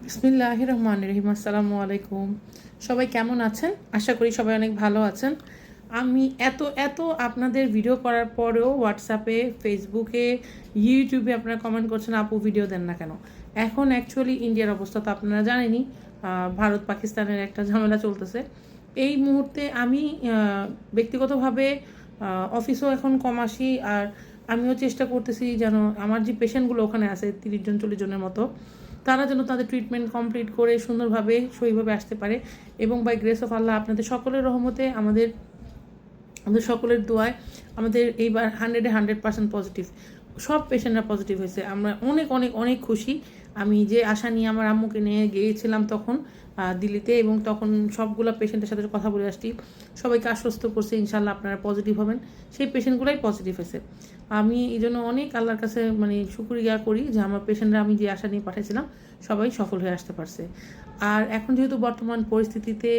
বিসমিল্লাহির রহমানির রহিম। আসসালামু আলাইকুম। সবাই কেমন আছেন? আশা করি সবাই অনেক ভালো আছেন। আমি এত আপনাদের ভিডিও করার পরেও হোয়াটসঅ্যাপে, ফেসবুকে, ইউটিউবে আপনারা কমেন্ট করছেন আপু ভিডিও দেন না কেন। এখন অ্যাকচুয়ালি ইন্ডিয়ার অবস্থা তো আপনারা জানেনই, ভারত পাকিস্তানের একটা ঝামেলা চলতেছে। এই মুহূর্তে আমি ব্যক্তিগতভাবে অফিসেও এখন কম আসি, আর আমিও চেষ্টা করতেছি যেন আমার যে পেশেন্টগুলো ওখানে আছে 30-40 জনের মতো, তারা যেন তাদের ট্রিটমেন্ট কমপ্লিট করে সুন্দরভাবে সহিভাবে আসতে পারে। এবং বাই গ্রেস অফ আল্লাহ আপনাদের সকলের রহমতে আমাদের সকলের দোয়ায় আমাদের এইবার 100% পজিটিভ, সব পেশেন্টরা পজিটিভ হয়েছে। আমরা অনেক অনেক অনেক খুশি। আমি যে আশা নিয়ে আমার আম্মুকে নিয়ে গিয়েছিলাম তখন দিল্লিতে, এবং তখন সবগুলো পেশেন্টের সাথে কথা বলে আসছি, সবাইকে আশ্বস্ত করছে ইনশাল্লাহ আপনারা পজিটিভ হবেন। সেই পেশেন্টগুলোই পজিটিভ হয়েছে। আমি এই জন্য অনেক আল্লাহর কাছে শুকরিয়া করি যে আমার পেশেন্টরা আমি যে আশা নিয়ে পাঠিয়েছিলাম সবাই সফল হয়ে আসতে পারছে। আর এখন যেহেতু বর্তমান পরিস্থিতিতে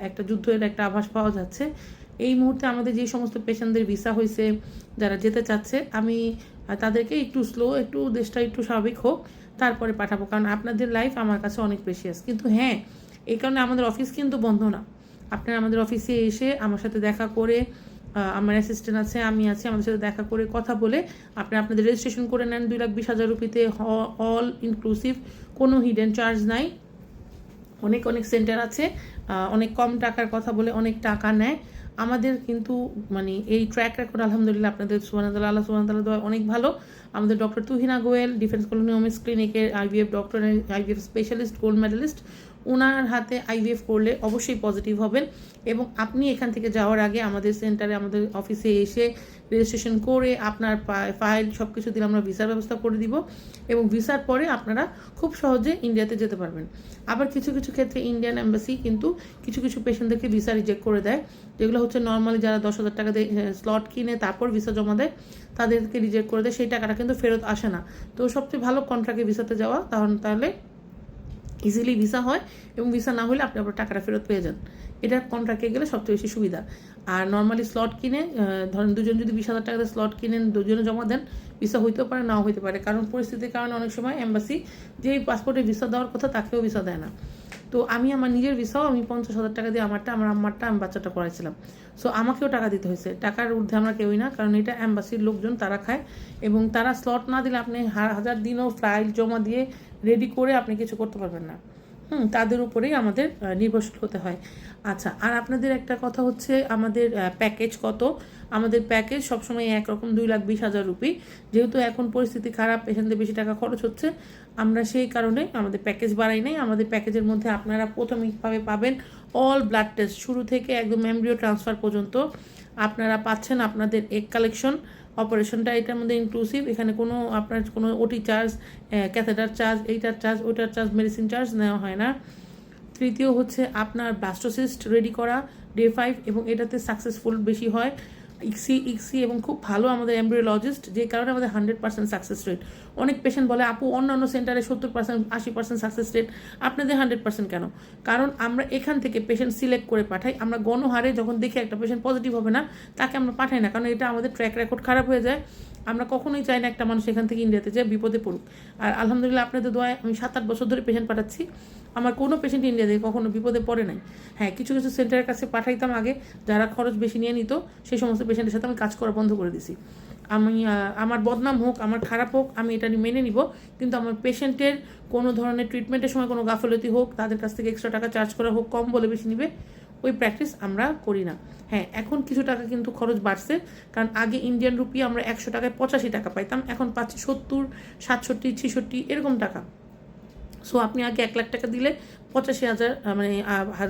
একটা যুদ্ধের একটা আভাস পাওয়া যাচ্ছে, এই মুহূর্তে আমাদের যে সমস্ত পেশেন্টদের ভিসা হয়েছে, যারা যেতে চাচ্ছে, আমি তাদেরকে একটু স্লো, একটু দেশটা একটু স্বাভাবিক হোক, তারপরে পাঠাবো। কারণ আপনাদের লাইফ আমার কাছে অনেক প্রেশিয়াস। কিন্তু হ্যাঁ, এই কারণে আমাদের অফিস কিন্তু বন্ধ না। আপনারা আমাদের অফিসে এসে আমার সাথে দেখা করে, আমার অ্যাসিস্ট্যান্ট আছে, আমি আছি, আমাদের সাথে দেখা করে কথা বলে আপনারা আপনাদের রেজিস্ট্রেশন করে নেন 2,20,000 রুপিতে, অল ইনক্লুসিভ, কোনো হিডেন চার্জ নাই। অনেক অনেক সেন্টার আছে অনেক কম টাকার কথা বলে অনেক টাকা নেয়। আমাদের কিন্তু এই ট্র্যাক রেকর্ড আলহামদুলিল্লাহ আপনাদের সুবহানাল্লাহ, আল্লাহ সুবহানাল্লাহ দোয়া অনেক ভালো। আমাদের ডক্টর তুহিনা গোয়েল, ডিফেন্স কলোনি ওমেন্স ক্লিনিকের IVF doctor, IVF specialist, gold medallist, ওনার হাতে আইভিএফ করলে অবশ্যই পজিটিভ হবেন। এবং আপনি এখান থেকে যাওয়ার আগে আমাদের সেন্টারে, আমাদের অফিসে এসে রেজিস্ট্রেশন করে আপনার ফাইল সব কিছু দিলে আমরা ভিসার ব্যবস্থা করে দিব, এবং ভিসার পরে আপনারা খুব সহজে ইন্ডিয়াতে যেতে পারবেন। আবার কিছু কিছু ক্ষেত্রে ইন্ডিয়ান এম্বাসি কিন্তু কিছু কিছু পেশেন্টদেরকে ভিসা রিজেক্ট করে দেয়, যেগুলো হচ্ছে নর্মালি যারা 10,000 টাকা দিয়ে স্লট কিনে তারপর ভিসা জমা দেয়, তাদেরকে রিজেক্ট করে দেয়, সেই টাকাটা কিন্তু ফেরত আসে না। তো সবচেয়ে ভালো কন্ট্রাক্টে ভিসাতে যাওয়া, তাহলে ইজিলি ভিসা হয়, এবং ভিসা না হলে আপনি আপনার টাকাটা ফেরত পেয়ে যান। এটা কন্ট্রাক্টে গেলে সবচেয়ে বেশি সুবিধা। আর নর্মালি স্লট কিনে, ধরেন দুজন যদি 20,000 টাকা দিয়ে স্লট কিনেন, দুজনে জমা দেন, ভিসা হইতেও পারে, নাও হইতে পারে, কারণ পরিস্থিতির কারণে অনেক সময় এম্বাসি যেই পাসপোর্টে ভিসা দেওয়ার কথা তাকেও ভিসা দেয় না। তো আমি আমার নিজের ভিসাও আমি 50,000 টাকা দিয়ে আমার আম্মারটা, আমি বাচ্চাটা করাইছিলাম। সো আমাকেও টাকা দিতে হয়েছে, টাকার ঊর্ধ্বে আমরা কেউই না, কারণ এটা এম্বাসির লোকজন তারা খায়, এবং তারা স্লট না দিলে আপনি হাজার দিনও ফাইল জমা দিয়ে রেডি করে আপনি কিছু করতে পারবেন না। তাদের উপরেই আমাদের নির্ভরশীল হতে হয়। আচ্ছা, আর আপনাদের একটা কথা হচ্ছে আমাদের প্যাকেজ কত। আমাদের প্যাকেজ সবসময় একরকম 2,20,000 রুপি। যেহেতু এখন পরিস্থিতি খারাপ, পেশেন্টদের বেশি টাকা খরচ হচ্ছে, আমরা সেই কারণে আমাদের প্যাকেজ বাড়াই নাই। আমাদের প্যাকেজের মধ্যে আপনারা প্রাথমিকভাবে পাবেন অল ব্লাড টেস্ট, শুরু থেকে একদম এমব্রিও ট্রান্সফার পর্যন্ত আপনারা পাচ্ছেন। আপনাদের এগ কালেকশন অপারেশনটা এটার মধ্যে ইনক্লুসিভ। এখানে আপনার কোনো ওটি চার্জ, ক্যাথেটার চার্জ, এইটার চার্জ, ওইটার চার্জ, মেডিসিন চার্জ নেওয়া হয় না। তৃতীয় হচ্ছে আপনার ব্লাস্টোসিস্ট রেডি করা ডে 5, এবং এটাতে সাকসেসফুল বেশি হয়। ইক্সি এবং খুব ভালো আমাদের এমব্রিওলজিস্ট, যে কারণে আমাদের 100% সাকসেস রেট। অনেক পেশেন্ট বলে আপু অন্যান্য সেন্টারে 70%, 80% সাকসেস রেট, আপনাদের 100% কেন? কারণ আমরা এখান থেকে পেশেন্ট সিলেক্ট করে পাঠাই। আমরা গণহারে যখন দেখি একটা পেশেন্ট পজিটিভ হবে না, তাকে আমরা পাঠাই না, কারণ এটা আমাদের ট্র্যাক রেকর্ড খারাপ হয়ে যায়। আমরা কখনোই চাই না একটা মানুষ এখান থেকে ইন্ডিয়াতে যায় বিপদে পড়ুক। আর আলহামদুলিল্লাহ আপনাদের দোয়ায় আমি 7-8 বছর ধরে পেশেন্ট পাঠাচ্ছি, আমার কোনো পেশেন্ট ইন্ডিয়া থেকে কখনো বিপদে পড়ে নাই। হ্যাঁ, কিছু কিছু সেন্টারের কাছে পাঠাইতাম আগে, যারা খরচ বেশি নিয়ে নিত, সেই সমস্ত পেশেন্টের সাথে আমি কাজ করা বন্ধ করে দিছি। আমি আমার বদনাম হোক, আমার খারাপ হোক, আমি এটা মেনে নিব, কিন্তু আমার পেশেন্টের কোনো ধরনের ট্রিটমেন্টের সময় কোনো গাফলতি হোক, তাদের কাছ থেকে এক্সট্রা টাকা চার্জ করা হোক, কম বলে বেশি নিবে, ওই প্র্যাকটিস আমরা করি না। হ্যাঁ, এখন কিছু টাকা কিন্তু খরচ বাড়ছে, কারণ আগে ইন্ডিয়ান রুপি আমরা 100 টাকায় 85 টাকা পাইতাম, এখন পাচ্ছি 70, 67, 66 এরকম টাকা। সো আপনি আগে 1 লাখ টাকা দিলে 85,000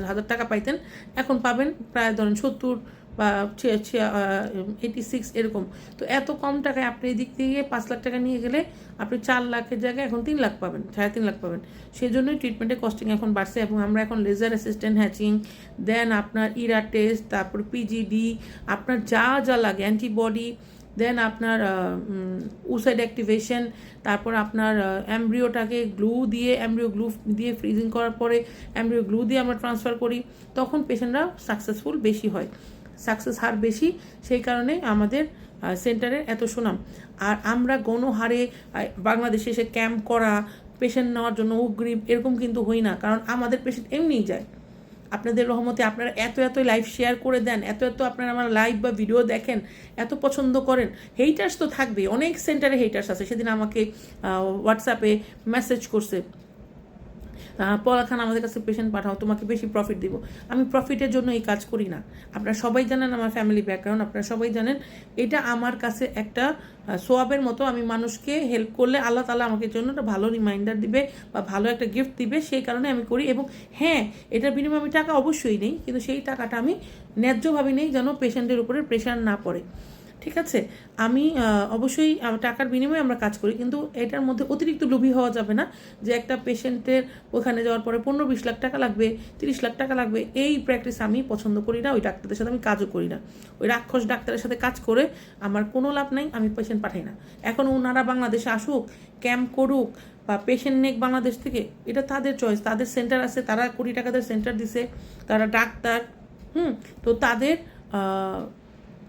হাজার টাকা পাইতেন, এখন পাবেন প্রায় ধরেন 70 বা 86 এরকম। তো এত কম টাকায় আপনি এই দিক থেকে 5 লাখ টাকা নিয়ে গেলে আপনি 4 লাখের জায়গায় এখন 3 লাখ পাবেন, 3.5 লাখ পাবেন। সেই জন্যই ট্রিটমেন্টের কস্টিং এখন বাড়ছে, এবং আমরা এখন লেজার অ্যাসিস্ট্যান্ট হ্যাচিং, দেন আপনার ইরা টেস্ট, তারপর পিজিডি, আপনার যা যা লাগে, অ্যান্টিবডি, দেন আপনার উসাইড অ্যাক্টিভেশন, তারপর আপনার অ্যামব্রিওটাকে অ্যামব্রিও গ্লু দিয়ে ফ্রিজিং করার পরে অ্যামব্রিও গ্লু দিয়ে আমরা ট্রান্সফার করি, তখন পেশেন্টরা সাকসেসফুল বেশি হয়, সাকসেস হার বেশি। সেই কারণে আমাদের সেন্টারের এত সুনাম। আর আমরা গণহারে বাংলাদেশে এসে ক্যাম্প করা, পেশেন্ট নেওয়ার জন্য উগ্রীব এরকম কিন্তু হই না, কারণ আমাদের পেশেন্ট এমনিই যায়। আপনাদের রহমতে আপনারা এত লাইভ শেয়ার করে দেন, এত আপনারা আমার লাইভ বা ভিডিও দেখেন, এত পছন্দ করেন। হেইটার্স তো থাকবে, অনেক সেন্টারে হেইটার্স আছে। সেদিন আমাকে হোয়াটসঅ্যাপে মেসেজ করছে, পলা খান আমাদের কাছে পেশেন্ট পাঠাও, তোমাকে বেশি প্রফিট দিব। আমি প্রফিটের জন্য এই কাজ করি না। আপনারা সবাই জানেন আমার ফ্যামিলি ব্যাকগ্রাউন্ড, আপনারা সবাই জানেন এটা আমার কাছে একটা সোয়াবের মতো। আমি মানুষকে হেল্প করলে আল্লাহ তাআলা আমাকে জন্য একটা ভালো রিমাইন্ডার দিবে বা ভালো একটা গিফট দিবে, সেই কারণে আমি করি। এবং হ্যাঁ, এটার বিনিময়ে আমি টাকা অবশ্যই নেই, কিন্তু সেই টাকাটা আমি ন্যায্যভাবে নেই যেন পেশেন্টের উপরে প্রেশার না পড়ে। ঠিক আছে, আমি অবশ্যই টাকার বিনিময়ে আমরা কাজ করি, কিন্তু এটার মধ্যে অতিরিক্ত লোভী হওয়া যাবে না যে একটা পেশেন্টের ওখানে যাওয়ার পরে 15-20 লাখ টাকা লাগবে, 30 লাখ টাকা লাগবে। এই প্র্যাকটিস আমি পছন্দ করি না, ওই ডাক্তারদের সাথে আমি কাজও করি না। ওই রাক্ষস ডাক্তারের সাথে কাজ করে আমার কোনো লাভ নাই, আমি পেশেন্ট পাঠাই না। এখন ওনারা বাংলাদেশে আসুক, ক্যাম্প করুক বা পেশেন্ট নেক বাংলাদেশ থেকে, এটা তাদের চয়েস, তাদের সেন্টার আছে, তারা কোটি টাকাদের সেন্টার দিছে, তারা ডাক্তার। তো তাদের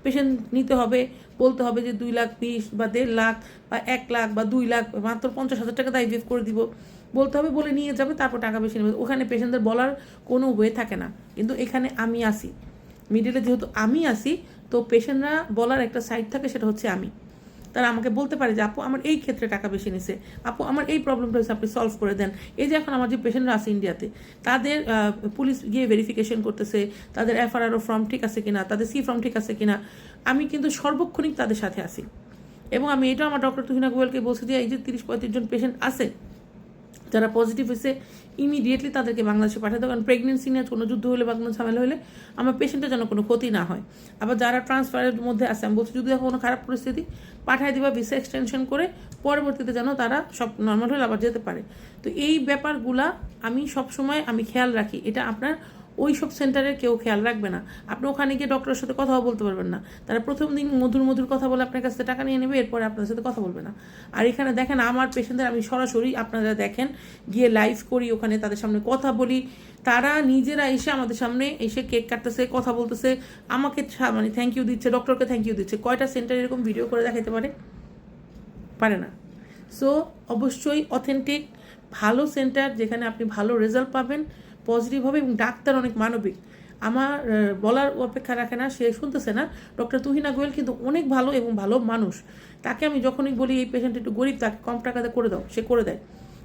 পেশেন্ট নিতে হবে, বলতে হবে যে 2,20,000 বা 1.5 লাখ বা 1 লাখ বা 2 লাখ, মাত্র 50,000 টাকা আইভিএফ করে দিব বলতে হবে, বলে নিয়ে যাবে, তারপর টাকা বেশি নেবে। ওখানে পেশেন্টদের বলার কোনো ওয়ে থাকে না, কিন্তু এখানে আমি আসি মিডিলে, যেহেতু আমি আসি, তো পেশেন্টরা বলার একটা সাইড থাকে, সেটা হচ্ছে আমি। তারা আমাকে বলতে পারে যে আপু আমার এই ক্ষেত্রে টাকা বেশি নিছে, আপু আমার এই প্রবলেমটা হচ্ছে, আপনি সলভ করে দেন। এই যে এখন আমার যে পেশেন্টরা আছে ইন্ডিয়াতে, তাদের পুলিশ গিয়ে ভেরিফিকেশন করতেছে, তাদের এফআরআরও ফর্ম ঠিক আছে কিনা, তাদের সি ফর্ম ঠিক আছে কিনা, আমি কিন্তু সর্বক্ষণিক তাদের সাথে আছি। এবং আমি এটাও আমার ডক্টর তুহিনা গোয়েলকে বলছি যে এই যে 30-35 জন পেশেন্ট আছে যারা পজিটিভ হয়েছে, ইমিডিয়েটলি তাদেরকে বাংলাদেশে পাঠাতে, কারণ প্রেগনেন্সি নিয়ে কোনো যুদ্ধ হলে বা কোনো ঝামেলা হলে আমার পেশেন্টের যেন কোনো ক্ষতি না হয়। আবার যারা ট্রান্সফারের মধ্যে আছে, আমি বলছি যদি কোনো খারাপ পরিস্থিতি, পাঠায় দিবা ভিসা এক্সটেনশন করে, পরবর্তীতে যেন তারা সব নর্মাল হলে আবার যেতে পারে। তো এই ব্যাপারগুলা আমি সবসময় আমি খেয়াল রাখি। এটা আপনার ওই সব সেন্টারে কেউ খেয়াল রাখবে না। আপনি ওখানে গিয়ে ডক্টরের সাথে কথাও বলতে পারবেন না। তারা প্রথম দিন মধুর কথা বলে আপনার কাছ থেকে টাকা নিয়ে নেবে, এরপরে আপনার সাথে কথা বলবে না। আর এখানে দেখেন আমার পেশেন্টদের আমি সরাসরি, আপনারা দেখেন, গিয়ে লাইভ করি, ওখানে তাদের সামনে কথা বলি। তারা নিজেরা এসে আমাদের সামনে এসে কেক কাটতেছে, কথা বলতেছে, আমাকে মানে থ্যাংক ইউ দিচ্ছে, ডক্টরকে থ্যাংক ইউ দিচ্ছে। কয়টা সেন্টার এরকম ভিডিও করে দেখাতে পারে না। সো অবশ্যই অথেন্টিক ভালো সেন্টার, যেখানে আপনি ভালো রেজাল্ট পাবেন পজিটিভ হবে, এবং ডাক্তার অনেক মানবিক। আমার বলার অপেক্ষা রাখে না, সে শুনতেছে না। ডক্টর তুহিনা গোয়েল কিন্তু অনেক ভালো এবং ভালো মানুষ। তাকে আমি যখনই বলি এই পেশেন্ট একটু গরিব, তাকে কম টাকাতে করে দাও, সে করে দেয়,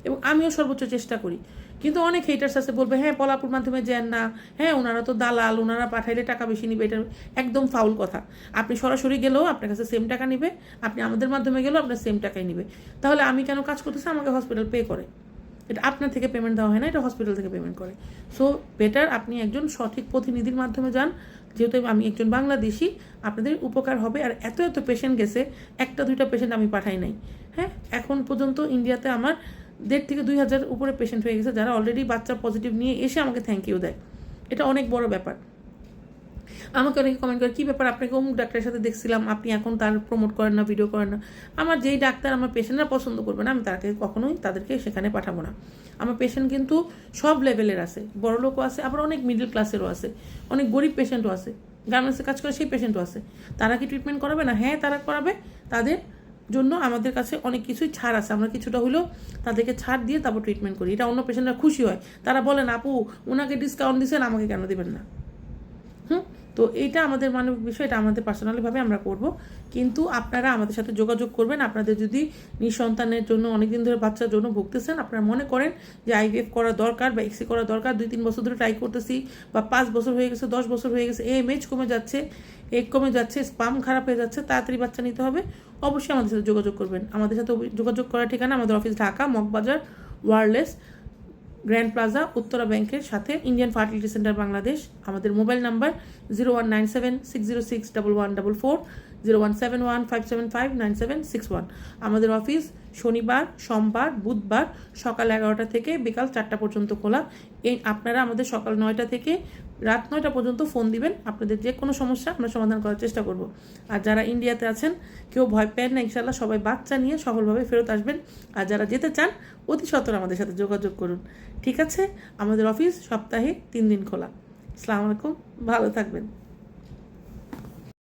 এবং আমিও সর্বোচ্চ চেষ্টা করি। কিন্তু অনেক হেটার্স আছে, বলবে হ্যাঁ পলাপুর মাধ্যমে যান না, হ্যাঁ ওনারা তো দালাল, ওনারা পাঠাইলে টাকা বেশি নিবে। এটা একদম ফাউল কথা। আপনি সরাসরি গেলেও আপনার কাছে সেম টাকা নিবে, আপনি আমাদের মাধ্যমে গেলেও আপনার সেম টাকাই নিবে। তাহলে আমি কেন কাজ করতেছি? আমাকে হসপিটাল পে করে, এটা আপনার থেকে পেমেন্ট দেওয়া হয় না, এটা হসপিটাল থেকে পেমেন্ট করে। সো বেটার আপনি একজন সঠিক প্রতিনিধির মাধ্যমে যান। যেহেতু আমি একজন বাংলাদেশি, আপনাদের উপকার হবে। আর এত পেশেন্ট গেছে, 1-2টা পেশেন্ট আমি পাঠাই নাই। হ্যাঁ, এখন পর্যন্ত ইন্ডিয়াতে আমার 1,500 থেকে 2,000 উপরে পেশেন্ট হয়ে গেছে, যারা অলরেডি বাচ্চা পজিটিভ নিয়ে এসে আমাকে থ্যাংক ইউ দেয়। এটা অনেক বড় ব্যাপার। আমাকে অনেকে কমেন্ট করে, কী ব্যাপার, আপনাকে অমুক ডাক্তারের সাথে দেখছিলাম, আপনি এখন তার প্রমোট করেন না, ভিডিও করেন না। আমার যেই ডাক্তার আমার পেশেন্টরা পছন্দ করবে না, আমি তাকে কখনোই তাদেরকে সেখানে পাঠাবো না। আমার পেশেন্ট কিন্তু সব লেভেলের আছে, বড় লোকও আছে, আবার অনেক মিডল ক্লাসেরও আছে, অনেক গরিব পেশেন্টও আছে, গার্মেন্টসে কাজ করে সেই পেশেন্টও আছে। তারা কি ট্রিটমেন্ট করাবে না? হ্যাঁ, তারা করাবে। তাদের জন্য আমাদের কাছে অনেক কিছুই ছাড় আছে, আমরা কিছুটা হলেও তাদেরকে ছাড় দিয়ে তারপর ট্রিটমেন্ট করি। এটা অন্য পেশেন্টরা খুশি হয়, তারা বলেন আপু ওনাকে ডিসকাউন্ট দিচ্ছেন, আমাকে কেন দেবেন না? তো এইটা আমাদের মানবিক বিষয়, এটা আমাদের পার্সোনালিভাবে আমরা করব। কিন্তু আপনারা আমাদের সাথে যোগাযোগ করবেন। আপনাদের যদি নিঃসন্তানের জন্য অনেকদিন ধরে বাচ্চার জন্য ভুগতেছেন, আপনারা মনে করেন যে আইভিএফ করা দরকার বা এক্সি করা দরকার, 2-3 বছর ধরে ট্রাই করতেছি, বা 5 বছর হয়ে গেছে, 10 বছর হয়ে গেছে, এমএইচ কমে যাচ্ছে, এগ কমে যাচ্ছে, স্পাম খারাপ হয়ে যাচ্ছে, তাড়াতাড়ি বাচ্চা নিতে হবে, অবশ্যই আমাদের সাথে যোগাযোগ করবেন। আমাদের সাথে যোগাযোগ করার ঠিকানা আমাদের office Dhaka Moghbazar wireless grand plaza, Uttara ব্যাংকের সাথে, ইন্ডিয়ান ফার্টিলিটি সেন্টার বাংলাদেশ। আমাদের মোবাইল নাম্বার 0197606144, 0171575976 আমাদের অফিস শনিবার, সোমবার, বুধবার সকাল 11টা থেকে বিকাল 4টা পর্যন্ত খোলা। এই আপনারা আমাদের সকাল 9টা থেকে রাত 9টা পর্যন্ত ফোন দিবেন, আপনাদের যে কোনো সমস্যা আমরা সমাধান করার চেষ্টা করব। আর যারা ইন্ডিয়াতে আছেন, কেউ ভয় পেন না, ইনশাল্লাহ সবাই বাচ্চা নিয়ে সফলভাবে ফেরত আসবেন। আর যারা যেতে চান, অতি সত্বর আমাদের সাথে যোগাযোগ করুন। ঠিক আছে, আমাদের অফিস সপ্তাহে 3 দিন খোলা। আসসালামু আলাইকুম, ভালো থাকবেন।